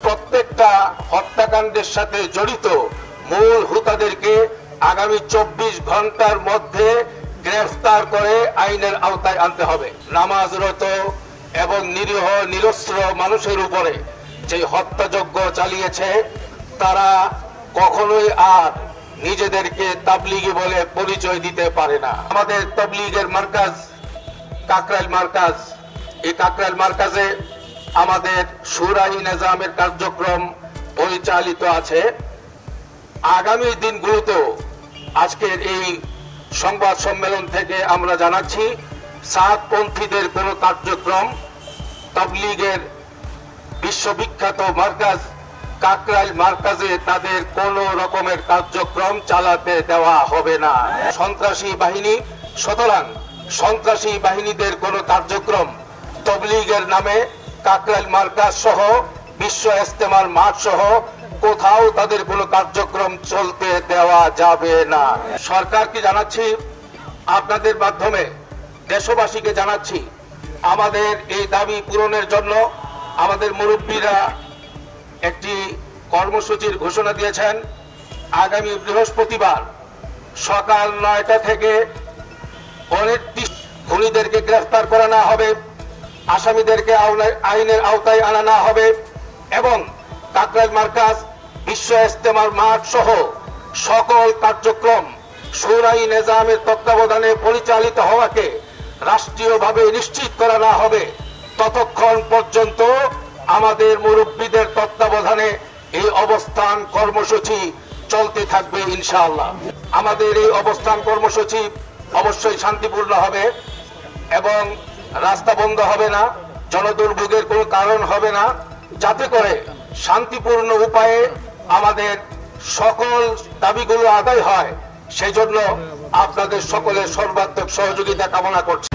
প্রত্যেকটা হত্যাকাণ্ডের সাথে জড়িত মূল হোতাদেরকে আগামী 24 ঘন্টার মধ্যে গ্রেফতার করে আইনের আওতায় আনতে হবে। নামাজরত এবং নিরীহ নিরস্ত্র মানুষের উপরে যে হত্যাযজ্ঞ চালিয়েছে তারা কখনোই আর নিজেদেরকে তাবলিগি বলে পরিচয় দিতে পারে না। আমাদের তাবলিগের মার্কাজ কাকরাইল মার্কাজ, এই কাকরাইল মার্কাজে আমাদের শুরাই নিজামের কার্যক্রম পরিচালিত আছে। আগামী দিনগুলোতেও আজকের এই সংবাদ সম্মেলন থেকে আমরা জানাচ্ছি সাতপন্থীদের কোনো কার্যক্রম তাবলিগের বিশ্ববিখ্যাত মার্কাজ কাকরাইল মার্কাজে তাদের কোনো রকমের কার্যক্রম চালাতে দেওয়া হবে না। সন্ত্রাসী বাহিনী, সুতরাং সন্ত্রাসী বাহিনীদের কোনো কার্যক্রম তাবলিগের নামে কাকরাইল মার্কাজ সহ বিশ্ব ইজতেমার মাঠ সহ কোথাও তাদের কোনো কার্যক্রম চলতে দেওয়া যাবে না। সরকারকে জানাচ্ছি, আপনাদের মাধ্যমে দেশবাসীকে জানাচ্ছি, আমাদের এই দাবি পূরণের জন্য আমাদের মুরব্বীরা একটি কর্মসূচির ঘোষণা দিয়েছেন। আগামী বৃহস্পতিবার সকাল 9টা থেকে খুনিদেরকে গ্রেফতার করানো হবে, আসামিদেরকে আইনের আওতায় আনা হবে এবং কাকরাইল মার্কাজ বিশ্ব ইজতেমার মাঠ সহ সকল কার্যক্রম শুরাই নিজামের তত্ত্বাবধানে পরিচালিত হওয়াকে রাষ্ট্রীয়ভাবে নিশ্চিত করানো হবে। ততক্ষণ পর্যন্ত আমাদের মুরব্বীদের তত্ত্বাবধানে এই অবস্থান কর্মসূচি চলতে থাকবে ইনশাআল্লাহ। আমাদের এই অবস্থান কর্মসূচি অবশ্যই শান্তিপূর্ণ হবে এবং রাস্তা বন্ধ হবে না, জনদুর্ভোগের কোনো কারণ হবে না, যাতে করে শান্তিপূর্ণ উপায়ে আমাদের সকল দাবিগুলো আদায় হয়। সেজন্য আপনাদের সকলের সর্বাত্মক সহযোগিতা কামনা করছি।